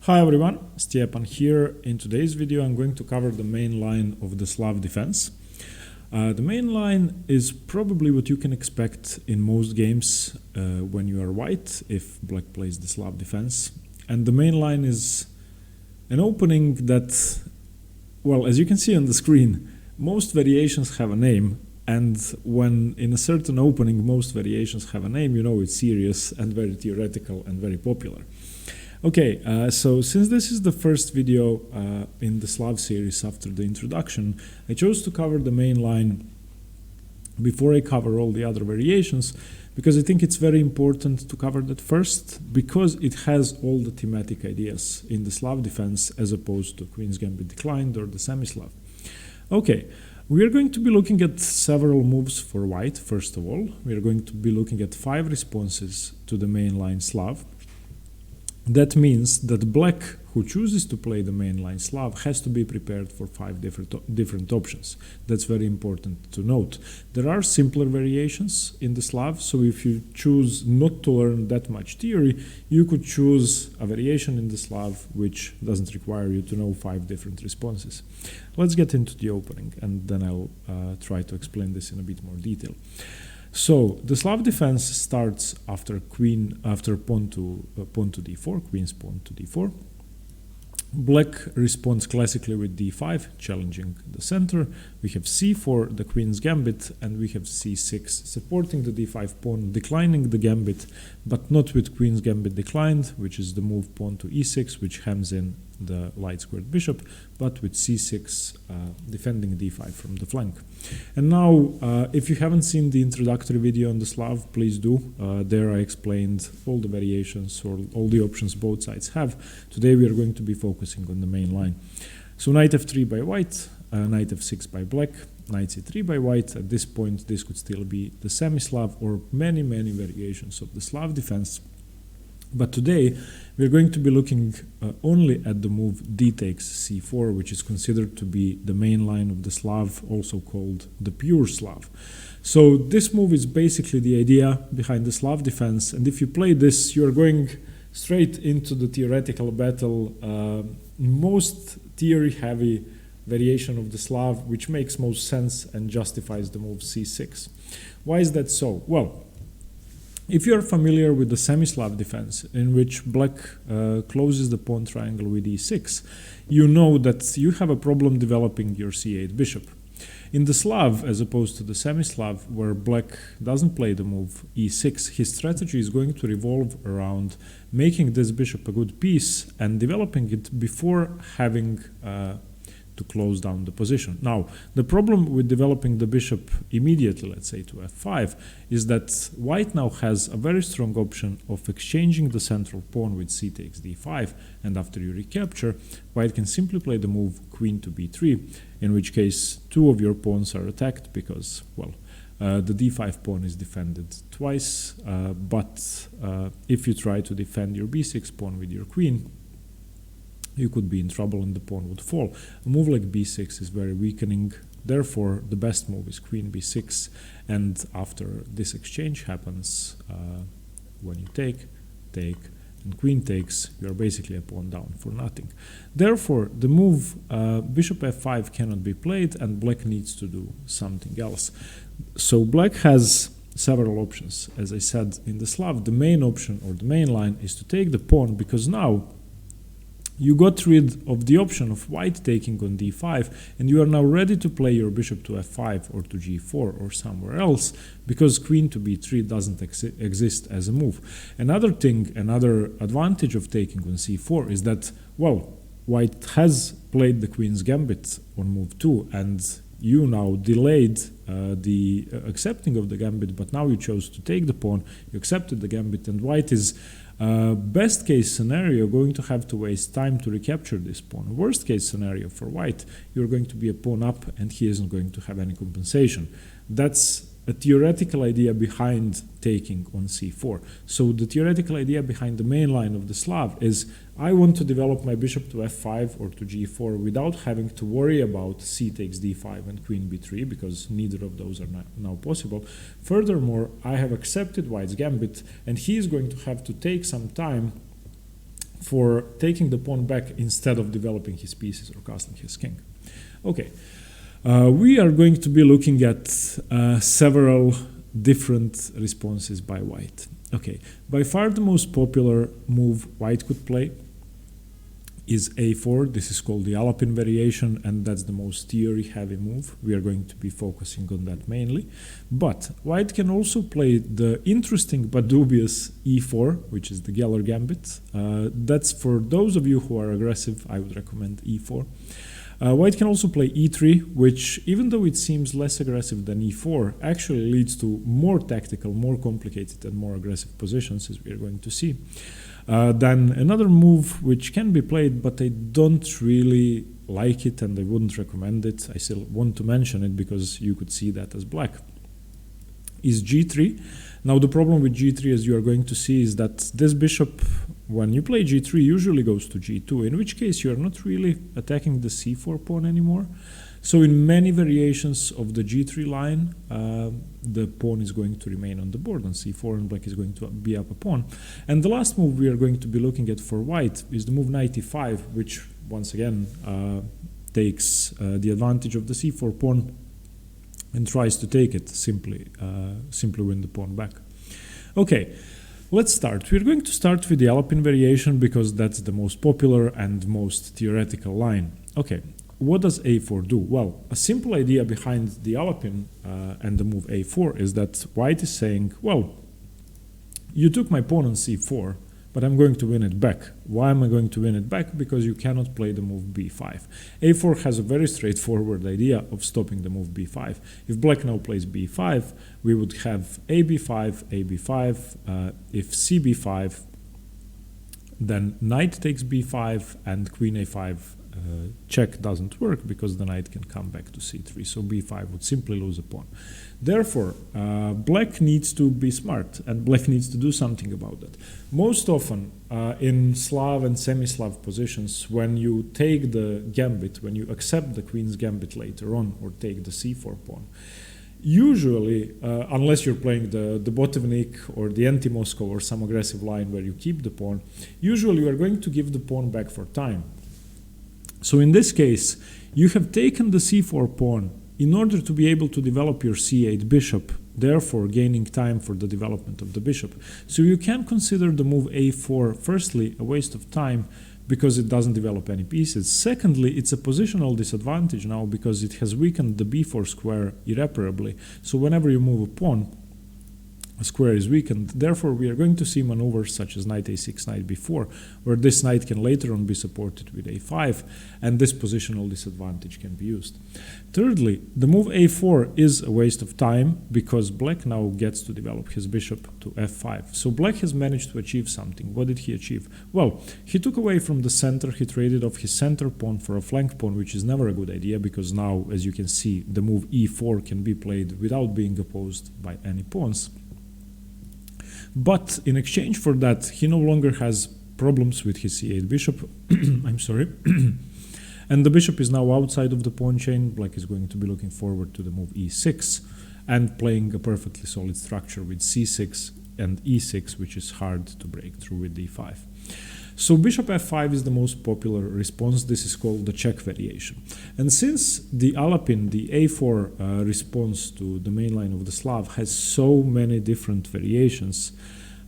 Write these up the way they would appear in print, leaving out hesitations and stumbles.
Hi everyone, Stepan here. In today's video I'm going to cover the main line of the Slav Defense. The main line is probably what you can expect in most games when you are white, if black plays the Slav Defense. And the main line is an opening that, well, as you can see on the screen, most variations have a name. And when in a certain opening most variations have a name, you know it's serious and very theoretical and very popular. Okay, so since this is the first video in the Slav series after the introduction, I chose to cover the main line before I cover all the other variations, because I think it's very important to cover that first, because it has all the thematic ideas in the Slav Defense as opposed to Queen's Gambit Declined or the Semi-Slav. Okay, we are going to be looking at several moves for white. First of all, we are going to be looking at 5 responses to the main line Slav. That means that black, who chooses to play the mainline Slav, has to be prepared for 5 different options. That's very important to note. There are simpler variations in the Slav, so if you choose not to learn that much theory, you could choose a variation in the Slav which doesn't require you to know 5 different responses. Let's get into the opening, and then I'll try to explain this in a bit more detail. So the Slav defense starts after pawn to d4, queen's pawn to d4. Black responds classically with d5, challenging the center. We have c4, the queen's gambit, and we have c6, supporting the d5 pawn, declining the gambit, but not with queen's gambit declined, which is the move pawn to e6, which hems in the light squared bishop, but with c6 defending d5 from the flank. And now, if you haven't seen the introductory video on the Slav, please do. There I explained all the variations or all the options both sides have. Today we are going to be focusing on the main line. So knight f3 by white, knight f6 by black, knight c3 by white. At this point this could still be the semi-Slav or many variations of the Slav defense. But today we're going to be looking only at the move d takes c4, which is considered to be the main line of the Slav, also called the pure Slav. So this move is basically the idea behind the Slav defense, and if you play this, you're going straight into the theoretical battle, most theory-heavy variation of the Slav, which makes most sense and justifies the move c6. Why is that so? Well, if you are familiar with the semi-Slav defense, in which black closes the pawn triangle with e6, you know that you have a problem developing your c8 bishop. In the Slav, as opposed to the semi-Slav, where black doesn't play the move e6, his strategy is going to revolve around making this bishop a good piece and developing it before having to close down the position. Now, the problem with developing the bishop immediately, let's say to f5, is that white now has a very strong option of exchanging the central pawn with c takes d5, and after you recapture, white can simply play the move queen to b3, in which case 2 of your pawns are attacked because, well, the d5 pawn is defended twice, but if you try to defend your b6 pawn with your queen, you could be in trouble and the pawn would fall. A move like b6 is very weakening, therefore the best move is queen b6, and after this exchange happens, when you take, and queen takes, you are basically a pawn down for nothing. Therefore, the move bishop f5 cannot be played and black needs to do something else. So black has several options. As I said in the Slav, the main option or the main line is to take the pawn, because now you got rid of the option of white taking on d5, and you are now ready to play your bishop to f5 or to g4 or somewhere else, because queen to b3 doesn't exist as a move. Another advantage of taking on c4 is that, well, white has played the queen's gambit on move 2, and you now delayed the accepting of the gambit, but now you chose to take the pawn, you accepted the gambit, and white is best case scenario going to have to waste time to recapture this pawn. Worst case scenario for white, you're going to be a pawn up and he isn't going to have any compensation. That's a theoretical idea behind taking on c4. So the theoretical idea behind the main line of the Slav is, I want to develop my bishop to f5 or to g4 without having to worry about c takes d5 and queen b3, because neither of those are now possible. Furthermore, I have accepted white's gambit, and he is going to have to take some time for taking the pawn back instead of developing his pieces or castling his king. Okay, we are going to be looking at several different responses by white. Okay, by far the most popular move white could play is a4. This is called the Alapin variation, and that's the most theory-heavy move. We are going to be focusing on that mainly. But white can also play the interesting but dubious e4, which is the Geller Gambit. That's for those of you who are aggressive, I would recommend e4. White can also play e3, which, even though it seems less aggressive than e4, actually leads to more tactical, more complicated, and more aggressive positions, as we are going to see. Then another move which can be played, but I don't really like it and I wouldn't recommend it, I still want to mention it because you could see that as black, is g3. Now the problem with g3, as you are going to see, is that this bishop, when you play g3, usually goes to g2, in which case you are not really attacking the c4 pawn anymore. So in many variations of the g3 line, the pawn is going to remain on the board on c4 and black is going to be up a pawn. And the last move we are going to be looking at for white is the move knight e5, which once again takes the advantage of the c4 pawn and tries to take it, simply win the pawn back. Okay, let's start. We're going to start with the Alapin variation because that's the most popular and most theoretical line. Okay. What does a4 do? Well, a simple idea behind the Alapin and the move a4 is that white is saying, well, you took my pawn on c4, but I'm going to win it back. Why am I going to win it back? Because you cannot play the move b5. a4 has a very straightforward idea of stopping the move b5. If black now plays b5, we would have ab5, ab5. If cb5, then knight takes b5 and queen a5 check doesn't work because the knight can come back to c3, so b5 would simply lose a pawn. Therefore, black needs to be smart and black needs to do something about that. Most often in Slav and semi-Slav positions, when you take the gambit, when you accept the queen's gambit later on or take the c4 pawn, usually, unless you're playing the Botevnik or the anti-Moscow or some aggressive line where you keep the pawn, usually you are going to give the pawn back for time. So in this case, you have taken the c4 pawn in order to be able to develop your c8 bishop, therefore gaining time for the development of the bishop. So you can consider the move a4, firstly, a waste of time because it doesn't develop any pieces. Secondly, it's a positional disadvantage now because it has weakened the b4 square irreparably. So whenever you move a pawn, a square is weakened. Therefore, we are going to see maneuvers such as knight a6, knight b4, where this knight can later on be supported with a5, and this positional disadvantage can be used. Thirdly, the move a4 is a waste of time because black now gets to develop his bishop to f5. So black has managed to achieve something. What did he achieve? Well, he took away from the center, he traded off his center pawn for a flank pawn, which is never a good idea because now, as you can see, the move e4 can be played without being opposed by any pawns. But in exchange for that, he no longer has problems with his c8 bishop. I'm sorry. And the bishop is now outside of the pawn chain. Black is going to be looking forward to the move e6 and playing a perfectly solid structure with c6 and e6, which is hard to break through with d5. So bishop f5 is the most popular response. This is called the Czech variation. And since the Alapin, the a4 response to the main line of the Slav, has so many different variations,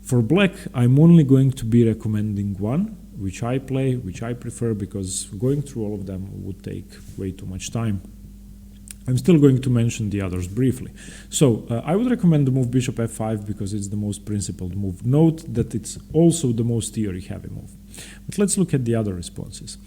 for black I'm only going to be recommending one, which I play, which I prefer, because going through all of them would take way too much time. I'm still going to mention the others briefly. So I would recommend the move bishop f5 because it's the most principled move. Note that it's also the most theory-heavy move. But let's look at the other responses.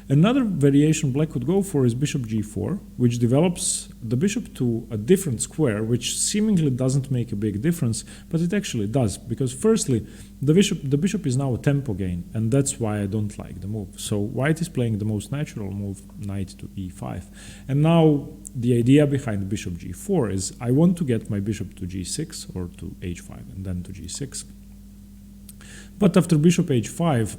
Another variation black could go for is bishop g4, which develops the bishop to a different square, which seemingly doesn't make a big difference, but it actually does, because firstly, the bishop is now a tempo gain, and that's why I don't like the move. So white is playing the most natural move, knight to e5. And now the idea behind bishop g4 is I want to get my bishop to g6 or to h5 and then to g6. But after bishop h5,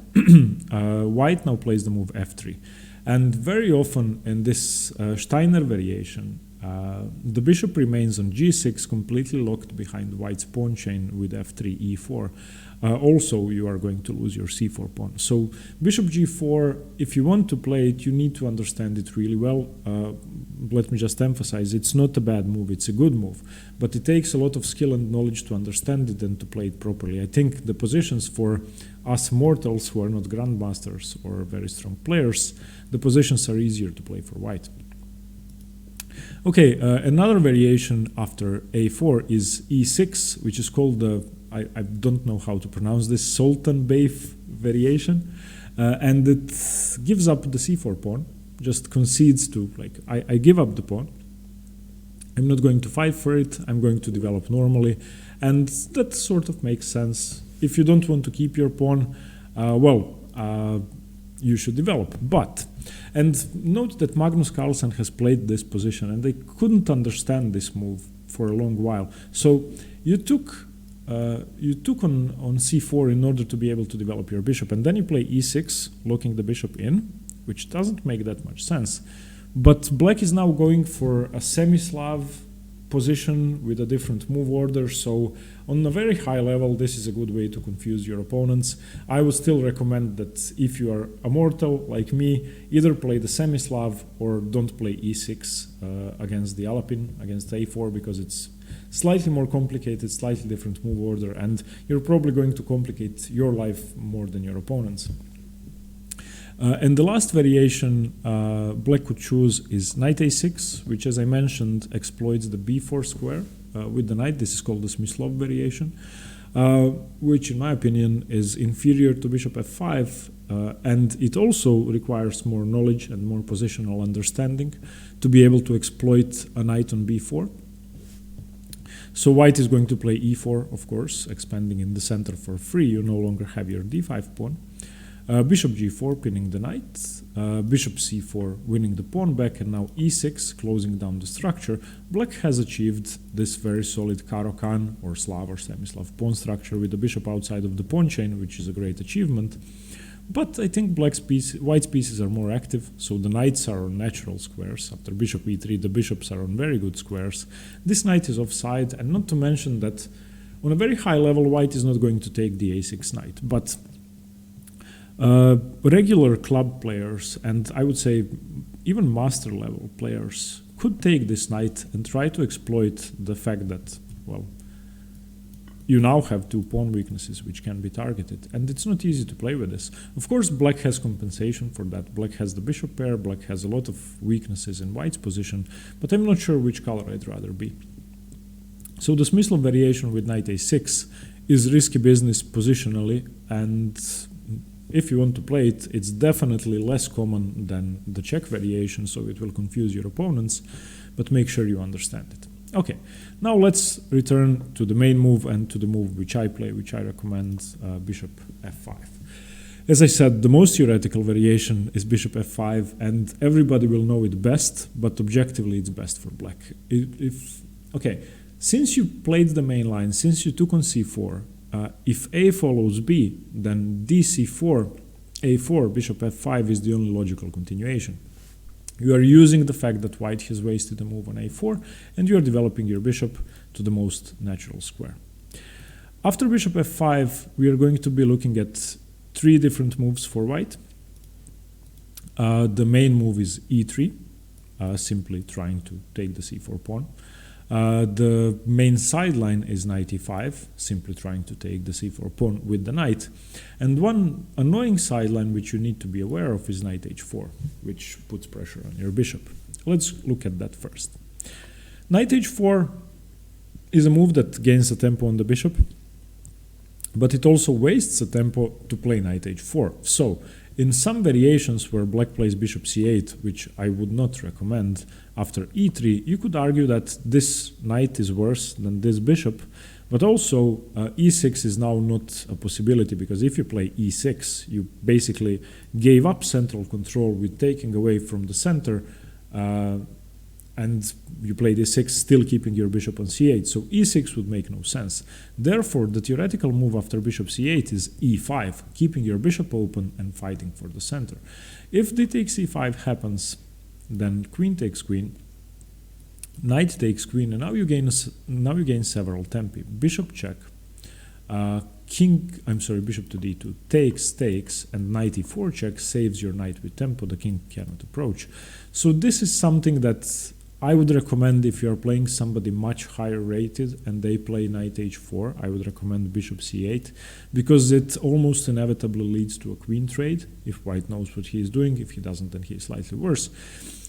white now plays the move f3. And very often in this Steiner variation, the bishop remains on g6 completely locked behind white's pawn chain with f3, e4. also you are going to lose your c4 pawn. So bishop g4, if you want to play it, you need to understand it really well. Let me just emphasize, it's not a bad move, it's a good move, but it takes a lot of skill and knowledge to understand it and to play it properly. I think the positions for us mortals who are not grandmasters or very strong players, the positions are easier to play for white. Okay, another variation after a4 is e6, which is called the, I don't know how to pronounce this, Sultan Bey variation, and it gives up the c4 pawn, just concedes to, like, I give up the pawn, I'm not going to fight for it, I'm going to develop normally, and that sort of makes sense. If you don't want to keep your pawn, you should develop. But, and note that Magnus Carlsen has played this position and they couldn't understand this move for a long while. So you took on c4 in order to be able to develop your bishop, and then you play e6, locking the bishop in, which doesn't make that much sense. But black is now going for a semi-Slav position with a different move order, so on a very high level this is a good way to confuse your opponents. I would still recommend that if you are a mortal like me, either play the semi-Slav or don't play e6 against the Alapin, against a4, because it's slightly more complicated, slightly different move order, and you're probably going to complicate your life more than your opponents. And the last variation black could choose is knight a6, which, as I mentioned, exploits the b4 square with the knight. This is called the Smyslov variation, which in my opinion is inferior to bishop f5, and it also requires more knowledge and more positional understanding to be able to exploit a knight on b4. So white is going to play e4, of course, expanding in the center for free. You no longer have your d5 pawn. Bishop g4 pinning the knight, bishop c4 winning the pawn back, and now e6 closing down the structure. Black has achieved this very solid Caro-Kann or Slav or semi-Slav pawn structure with the bishop outside of the pawn chain, which is a great achievement. But I think white's pieces are more active, so the knights are on natural squares. After bishop e3, the bishops are on very good squares. This knight is offside, and not to mention that on a very high level, white is not going to take the a6 knight. But regular club players, and I would say even master level players, could take this knight and try to exploit the fact that, well, you now have two pawn weaknesses which can be targeted, and it's not easy to play with this. Of course, black has compensation for that. Black has the bishop pair, black has a lot of weaknesses in white's position, but I'm not sure which color I'd rather be. So the Smyslov variation with knight a6 is risky business positionally, and if you want to play it, it's definitely less common than the Czech variation, so it will confuse your opponents, but make sure you understand it. Okay, now let's return to the main move and to the move which I play, which I recommend, bishop f5. As I said, the most theoretical variation is bishop f5, and everybody will know it best, but objectively it's best for black. Since you played the main line, since you took on c4, if a follows b, then dc4, a4, bishop f5 is the only logical continuation. You are using the fact that white has wasted a move on a4, and you are developing your bishop to the most natural square. After bishop f5, we are going to be looking at three different moves for white. The main move is e3, simply trying to take the c4 pawn. The main sideline is knight e5, simply trying to take the c4 pawn with the knight. And one annoying sideline which you need to be aware of is knight h4, which puts pressure on your bishop. Let's look at that first. Knight h4 is a move that gains a tempo on the bishop, but it also wastes a tempo to play knight h4. So, in some variations where black plays bishop c8, which I would not recommend, after e3, you could argue that this knight is worse than this bishop, but also e6 is now not a possibility, because if you play e6, you basically gave up central control with taking away from the center, and you played e6, still keeping your bishop on c8, so e6 would make no sense. Therefore, the theoretical move after bishop c8 is e5, keeping your bishop open and fighting for the center. If d takes e5 happens, then queen takes queen, knight takes queen, and now you gain several tempi. Bishop check, bishop to d2 takes, and knight e4 check saves your knight with tempo. The king cannot approach. So this is something that I would recommend if you're playing somebody much higher rated and they play knight h4. I would recommend bishop c8 because it almost inevitably leads to a queen trade if white knows what he is doing. If he doesn't, then he is slightly worse.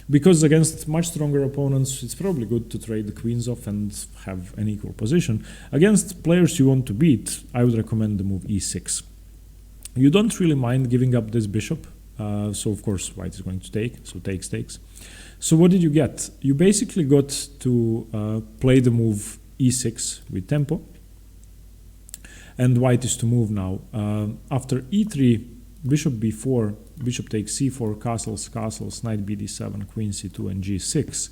Because against much stronger opponents, it's probably good to trade the queens off and have an equal position. Against players you want to beat, I would recommend the move e6. You don't really mind giving up this bishop, so of course white is going to take, so takes. So what did you get? You basically got to play the move e6 with tempo, and white is to move now. After e3, bishop b4, bishop takes c4, castles, knight bd7, queen c2, and g6.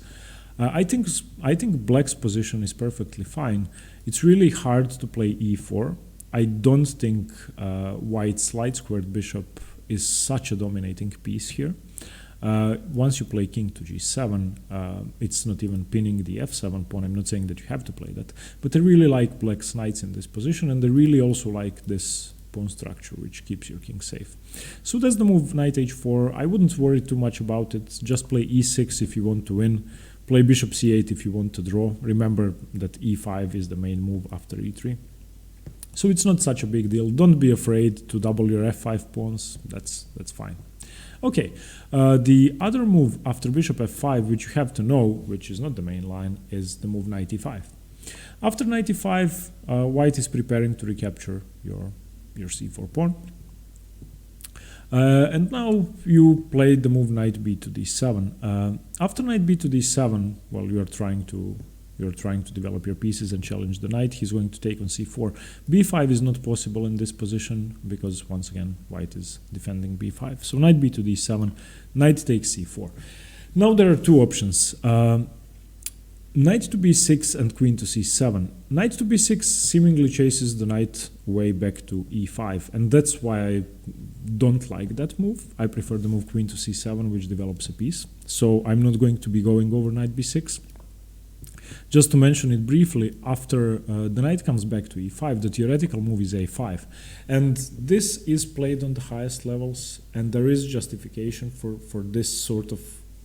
I think black's position is perfectly fine. It's really hard to play e4. I don't think white's light squared bishop is such a dominating piece here. Once you play king to g7, it's not even pinning the f7 pawn. I'm not saying that you have to play that, but I really like black's knights in this position, and I really also like this pawn structure, which keeps your king safe. So that's the move knight h4. I wouldn't worry too much about it. Just play e6 if you want to win. Play bishop c8 if you want to draw. Remember that e5 is the main move after e3. So it's not such a big deal. Don't be afraid to double your f5 pawns. That's fine. Okay, the other move after bishop f5, which you have to know, which is not the main line, is the move knight e5. After knight e5, white is preparing to recapture your c4 pawn. And now you play the move knight b to d7. After knight b to d7, well, you're trying to develop your pieces and challenge the knight. He's going to take on c4. b5 is not possible in this position because, once again, white is defending b5. So knight b to d7, knight takes c4. Now there are two options. Knight to b6 and queen to c7. Knight to b6 seemingly chases the knight way back to e5, and that's why I don't like that move. I prefer the move queen to c7, which develops a piece. So I'm not going to be going over knight b6. Just to mention it briefly, after the knight comes back to e5, the theoretical move is a5. And this is played on the highest levels, and there is justification for this sort of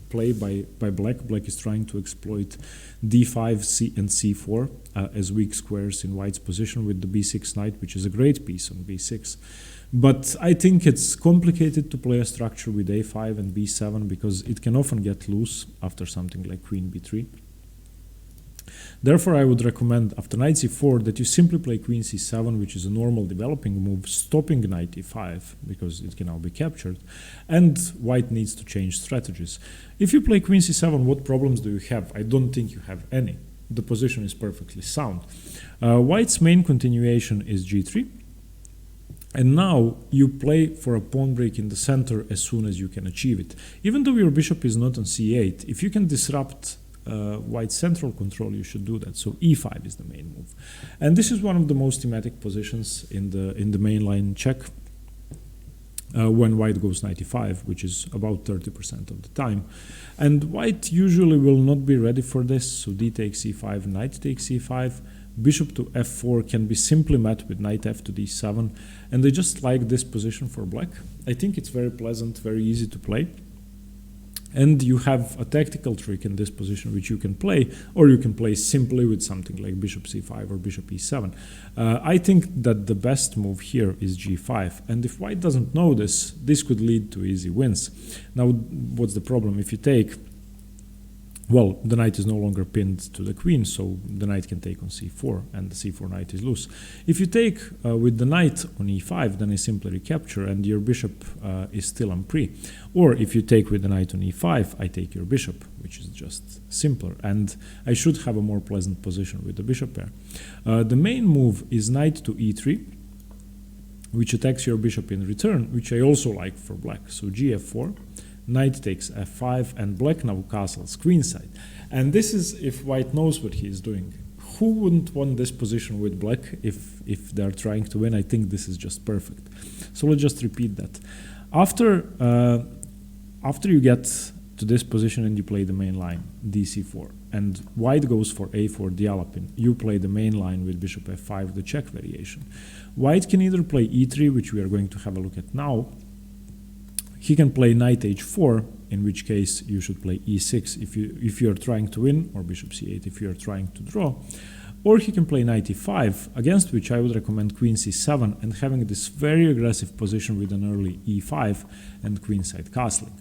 play by black. Black is trying to exploit d5, c, and c4 as weak squares in white's position with the b6 knight, which is a great piece on b6. But I think it's complicated to play a structure with a5 and b7 because it can often get loose after something like queen b3. Therefore, I would recommend after knight c4 that you simply play queen c7, which is a normal developing move, stopping knight e5 because it can now be captured, and white needs to change strategies. If you play queen c7, what problems do you have? I don't think you have any. The position is perfectly sound. White's main continuation is g3, and now you play for a pawn break in the center as soon as you can achieve it. Even though your bishop is not on c8, if you can disrupt white central control, you should do that. So e5 is the main move, and this is one of the most thematic positions in the main line check when white goes knight e5, which is about 30% of the time. And white usually will not be ready for this. So d takes e5, knight takes e5, bishop to f4 can be simply met with knight f to d7, and I just like this position for black. I think it's very pleasant, very easy to play. And you have a tactical trick in this position which you can play, or you can play simply with something like bishop c5 or bishop e7. I think that the best move here is g5, and if white doesn't know this, this could lead to easy wins. Now, what's the problem? If you take, well, the knight is no longer pinned to the queen, so the knight can take on c4, and the c4 knight is loose. If you take with the knight on e5, then I simply recapture, and your bishop is still en prise. Or if you take with the knight on e5, I take your bishop, which is just simpler, and I should have a more pleasant position with the bishop pair. The main move is knight to e3, which attacks your bishop in return, which I also like for black. So gf4. Knight takes f5, and black now castles queenside. And this is if white knows what he is doing. Who wouldn't want this position with black if they're trying to win? I think this is just perfect. So let's just repeat that. After you get to this position and you play the main line, dc4. And white goes for a4 dialopin. You play the main line with bishop f5, the Czech variation. White can either play e3, which we are going to have a look at now. He can play knight h4, in which case you should play e6 if you are trying to win, or bishop c8 if you are trying to draw. Or he can play knight e5, against which I would recommend queen c7 and having this very aggressive position with an early e5 and queenside castling.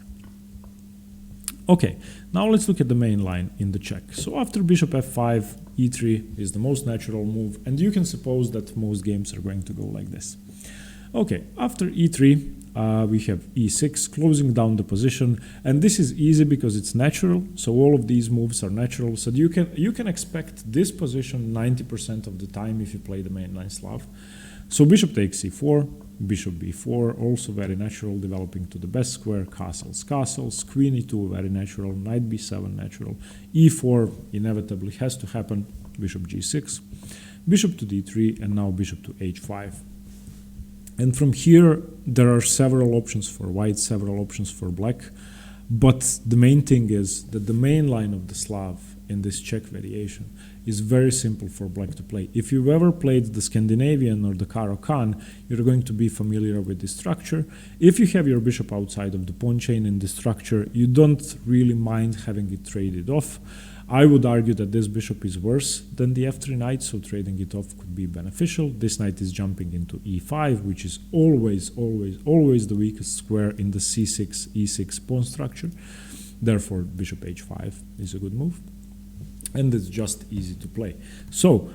Okay, now let's look at the main line in the Czech. So after bishop f5, e3 is the most natural move, and you can suppose that most games are going to go like this. Okay, after e3, we have e6, closing down the position, and this is easy because it's natural, so all of these moves are natural, so you can expect this position 90% of the time if you play the mainline Slav. So bishop takes c4, bishop b4, also very natural, developing to the best square, castles, castles, queen e2, very natural, knight b7, natural, e4 inevitably has to happen, bishop g6, bishop to d3, and now bishop to h5. And from here, there are several options for white, several options for black. But the main thing is that the main line of the Slav in this Czech variation is very simple for black to play. If you've ever played the Scandinavian or the Caro-Kann, you're going to be familiar with this structure. If you have your bishop outside of the pawn chain in this structure, you don't really mind having it traded off. I would argue that this bishop is worse than the f3 knight, so trading it off could be beneficial. This knight is jumping into e5, which is always the weakest square in the c6, e6 pawn structure. Therefore, bishop h5 is a good move. And it's just easy to play. So,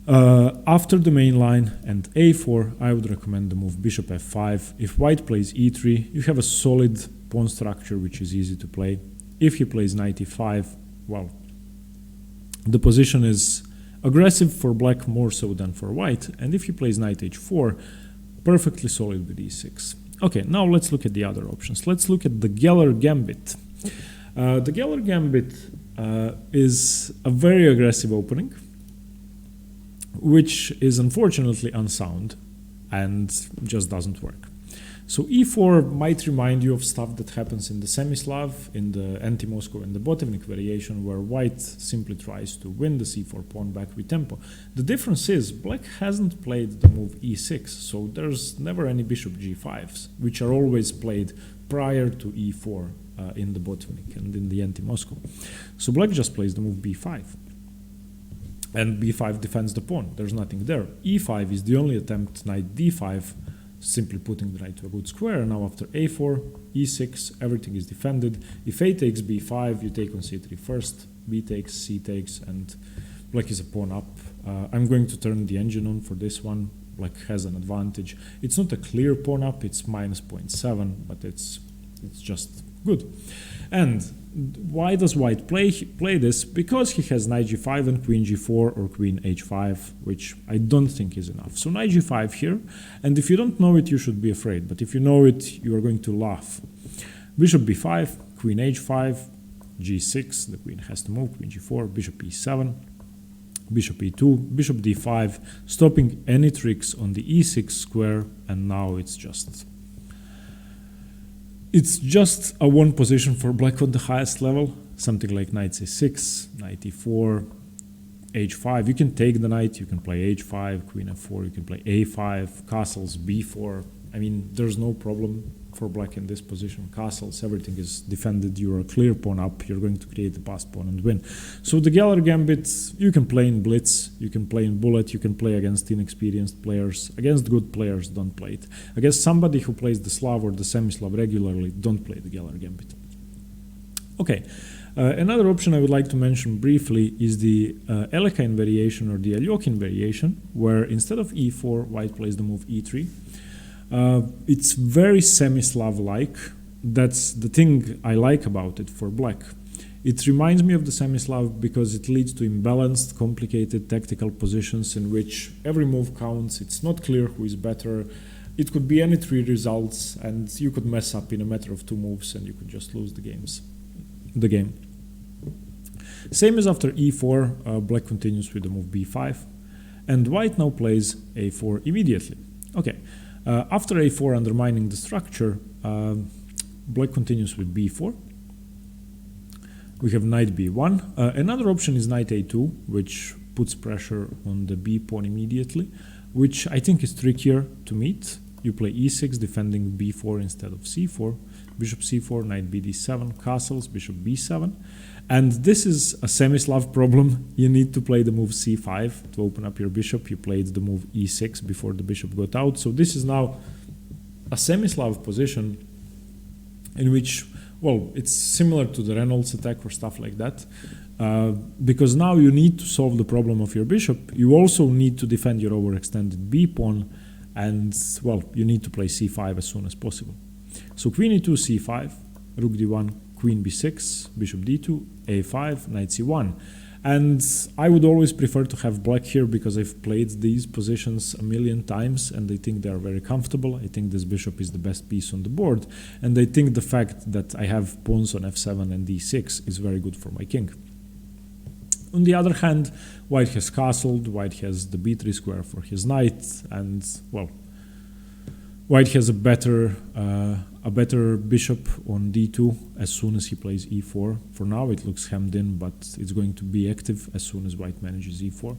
after the main line and a4, I would recommend the move bishop f5. If white plays e3, you have a solid pawn structure, which is easy to play. If he plays knight e5, well, the position is aggressive for black more so than for white, and if he plays knight h4, perfectly solid with e6. Okay, now let's look at the other options. Let's look at the Geller Gambit. The Geller Gambit is a very aggressive opening, which is unfortunately unsound and just doesn't work. So e4 might remind you of stuff that happens in the semi-Slav, in the anti-Moscow and the Botevnik variation, where white simply tries to win the c4 pawn back with tempo. The difference is black hasn't played the move e6, so there's never any bishop g5s, which are always played prior to e4 in the Botevnik and in the anti-Moscow. So black just plays the move b5. And b5 defends the pawn. There's nothing there. e5 is the only attempt, knight d5, simply putting the knight to a good square. Now after a4, e6, everything is defended. If a takes b5, you take on c3 first, b takes, c takes, and black is a pawn up. I'm going to turn the engine on for this one. Black has an advantage. It's not a clear pawn up, it's minus 0.7, but it's just good. And why does white play this? Because he has knight g5 and queen g4 or queen h5, which I don't think is enough. So knight g5 here, and if you don't know it, you should be afraid. But if you know it, you are going to laugh. Bishop b5, queen h5, g6, the queen has to move, queen g4, bishop e7, bishop e2, bishop d5, stopping any tricks on the e6 square, and now it's just a one position for black on the highest level, something like knight c6, knight e4, h5. You can take the knight, you can play h5, queen f4, you can play a5, castles, b4. I mean, there's no problem for black in this position. Castles, everything is defended, you're a clear pawn up, you're going to create the passed pawn and win. So the Geller Gambit, you can play in blitz, you can play in bullet, you can play against inexperienced players. Against good players, don't play it. Against somebody who plays the Slav or the semi-Slav regularly, don't play the Geller Gambit. Okay, another option I would like to mention briefly is the Alekhine variation or the Alyokin variation, where instead of e4, white plays the move e3. It's very semi-Slav-like. That's the thing I like about it for black. It reminds me of the semi-Slav because it leads to imbalanced, complicated tactical positions in which every move counts. It's not clear who is better. It could be any three results, and you could mess up in a matter of two moves and you could just lose the game. Same as after e4, black continues with the move b5, and white now plays a4 immediately. Okay. After a4 undermining the structure, black continues with b4. We have knight b1. Another option is knight a2, which puts pressure on the b pawn immediately, which I think is trickier to meet. You play e6, defending b4 instead of c4. Bishop c4, knight bd7, castles, bishop b7. And this is a semi-Slav problem. You need to play the move c5 to open up your bishop. You played the move e6 before the bishop got out. So this is now a semi-Slav position in which, well, it's similar to the Reynolds attack or stuff like that. Because now you need to solve the problem of your bishop. You also need to defend your overextended b pawn. And, well, you need to play c5 as soon as possible. So queen e2, c5, rook d1, queen b6, bishop d2, a5, knight c1. And I would always prefer to have black here because I've played these positions a million times and I think they are very comfortable. I think this bishop is the best piece on the board. And I think the fact that I have pawns on f7 and d6 is very good for my king. On the other hand, white has castled, white has the b3 square for his knight, and, well, white has a better bishop on d2 as soon as he plays e4. For now it looks hemmed in, but it's going to be active as soon as white manages e4.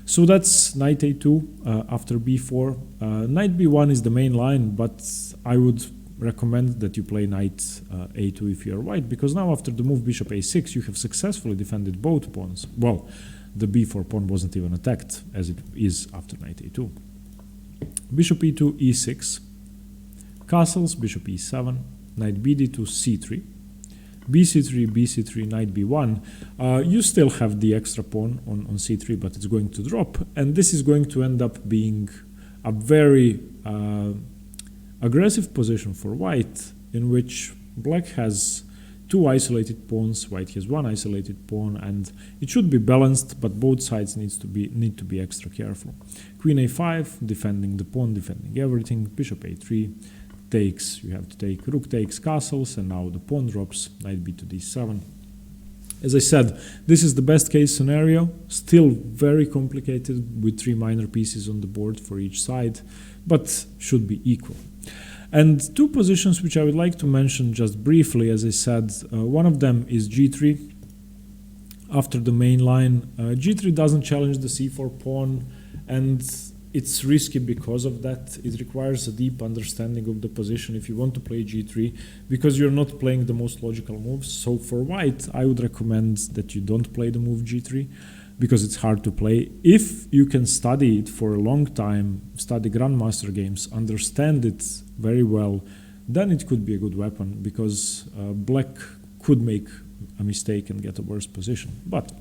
So that's knight a2 after b4. Knight b1 is the main line, but I would recommend that you play knight a2 if you are white, because now after the move bishop a6 you have successfully defended both pawns. Well, the b4 pawn wasn't even attacked as it is after knight a2. Bishop e2, e6, castles, bishop e7, knight bd2, c3, bc3, bc3, knight b1. You still have the extra pawn on c3, but it's going to drop, and this is going to end up being a very aggressive position for white, in which black has two isolated pawns, white has one isolated pawn, and it should be balanced, but both sides need to be extra careful. Queen a5, defending the pawn, defending everything. Bishop a3 takes, you have to take, rook takes castles, and now the pawn drops, knight b to d7. As I said, this is the best case scenario, still very complicated with three minor pieces on the board for each side, but should be equal. And two positions which I would like to mention just briefly, as I said, one of them is g3 after the main line. G3 doesn't challenge the c4 pawn, and it's risky because of that. It requires a deep understanding of the position if you want to play g3, because you're not playing the most logical moves. So for white, I would recommend that you don't play the move g3, because it's hard to play. If you can study it for a long time, study Grandmaster games, understand it very well, then it could be a good weapon, because black could make a mistake and get a worse position. But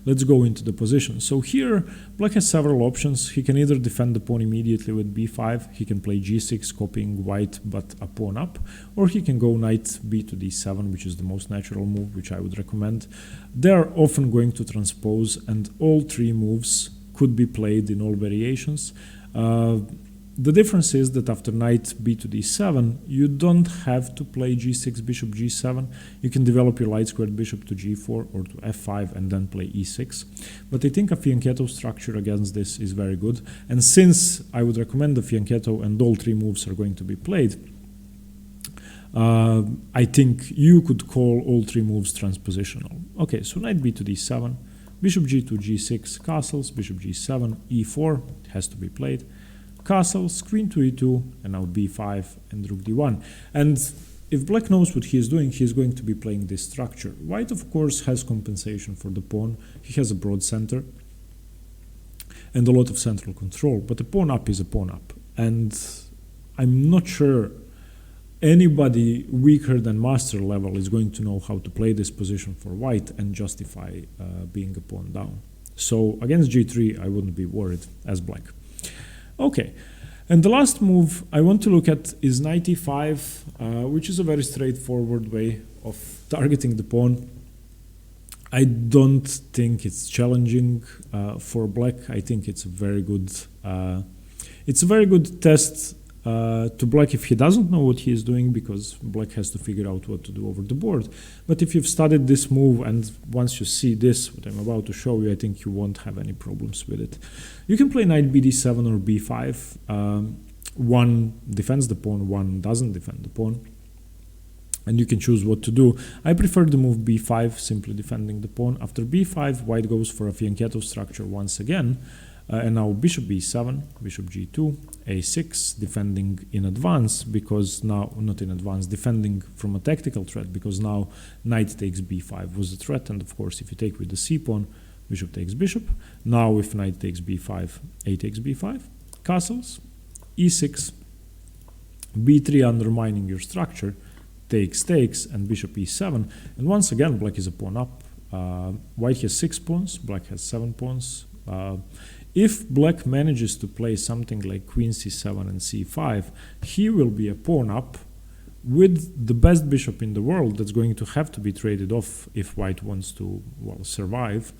let's go into the position. So here, black has several options. He can either defend the pawn immediately with b5, he can play g6, copying white but a pawn up, or he can go knight b to d7, which is the most natural move, which I would recommend. They're often going to transpose, and all three moves could be played in all variations. The difference is that after knight b to d7, you don't have to play g6, bishop g7. You can develop your light squared bishop to g4 or to f5 and then play e6. But I think a fianchetto structure against this is very good. And since I would recommend the fianchetto and all three moves are going to be played, I think you could call all three moves transpositional. Okay, so knight b to d7, bishop g2, g6, castles, bishop g7, e4, it has to be played. Castles, queen to e2, and now b5 and rook d1. And if black knows what he is doing, he is going to be playing this structure. White, of course, has compensation for the pawn. He has a broad center and a lot of central control, but a pawn up is a pawn up. And I'm not sure anybody weaker than master level is going to know how to play this position for white and justify being a pawn down. So against g3, I wouldn't be worried as black. Okay, and the last move I want to look at is knight e5, which is a very straightforward way of targeting the pawn. I don't think it's challenging for black. I think it's a very good test to black if he doesn't know what he is doing, because black has to figure out what to do over the board. But if you've studied this move and once you see this, what I'm about to show you, I think you won't have any problems with it. You can play knight bd7 or b5. One defends the pawn, one doesn't defend the pawn. and you can choose what to do. I prefer the move b5, simply defending the pawn. After b5, white goes for a fianchetto structure once again, and now bishop b7, bishop g2, a6, defending in advance, because now, not in advance, defending from a tactical threat, because now knight takes b5 was a threat, and of course if you take with the c pawn, bishop takes bishop. Now if knight takes b5, a takes b5, castles, e6, b3 undermining your structure, takes, and bishop e7, and once again black is a pawn up. White has 6 pawns, black has 7 pawns. If black manages to play something like queen c7 and c5, he will be a pawn up with the best bishop in the world that's going to have to be traded off if white wants to, well, survive.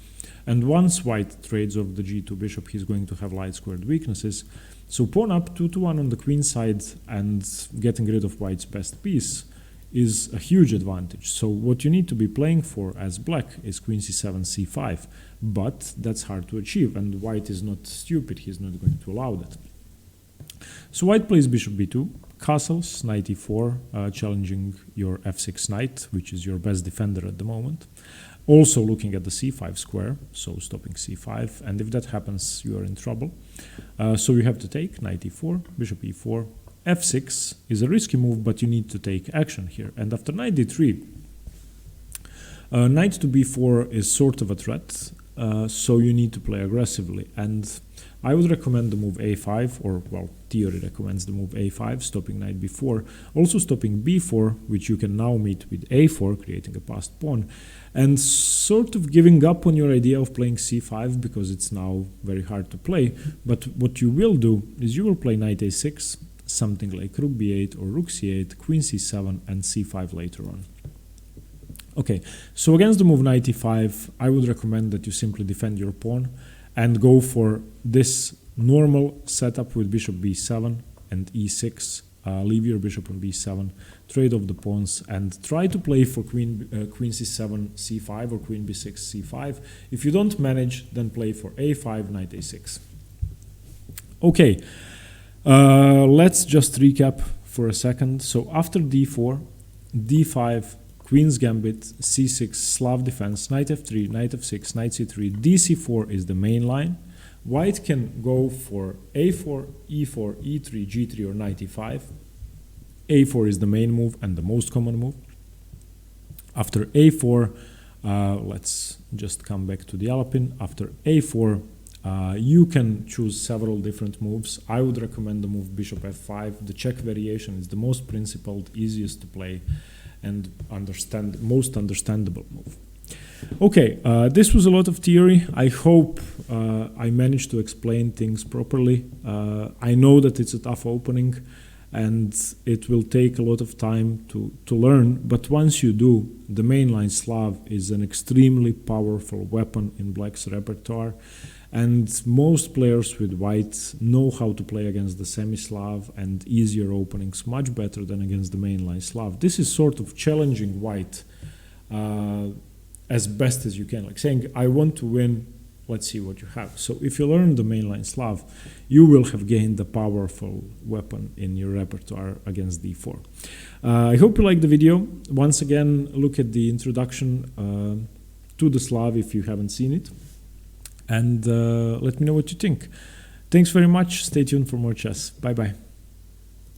And once white trades off the g2 bishop, he's going to have light squared weaknesses. So pawn up 2-1 on the queen side and getting rid of white's best piece is a huge advantage. So what you need to be playing for as black is queen c7, c5, but that's hard to achieve, and white is not stupid, he's not going to allow that. So white plays bishop b2, castles, knight e4, challenging your f6 knight, which is your best defender at the moment. Also looking at the c5 square, so stopping c5, and if that happens, you are in trouble. So you have to take knight e4, bishop e4, f6 is a risky move, but you need to take action here. And after knight d3, knight to b4 is sort of a threat, so you need to play aggressively. And I would recommend the move a5, or, well, theory recommends the move a5, stopping knight b4, also stopping b4, which you can now meet with a4, creating a passed pawn, and sort of giving up on your idea of playing c5, because it's now very hard to play. But what you will do is you will play knight a6, something like rook b8 or rook c8, queen c7, and c5 later on. Okay, so against the move knight e5, I would recommend that you simply defend your pawn and go for this normal setup with bishop b7 and e6. Leave your bishop on b7, trade off the pawns, and try to play for queen c7, c5, or queen b6, c5. If you don't manage, then play for a5, knight a6. Okay. Let's just recap for a second. So after d4, d5, queen's gambit, c6, Slav defense, knight f3, knight f6, knight c3, dc4 is the main line. White can go for a4, e4, e3, g3, or knight e5. a4 is the main move and the most common move. After a4, let's just come back to the Alpin. After a4, you can choose several different moves. I would recommend the move bishop f5. The Czech variation is the most principled, easiest to play, and most understandable move. Okay, this was a lot of theory. I hope I managed to explain things properly. I know that it's a tough opening and it will take a lot of time to learn, but once you do, the mainline Slav is an extremely powerful weapon in black's repertoire. And most players with white know how to play against the semi-Slav and easier openings much better than against the mainline Slav. This is sort of challenging white as best as you can, like saying, I want to win, let's see what you have. So if you learn the mainline Slav, you will have gained a powerful weapon in your repertoire against d4. I hope you liked the video. Once again, look at the introduction to the Slav if you haven't seen it. And let me know what you think. Thanks very much. Stay tuned for more chess. Bye-bye.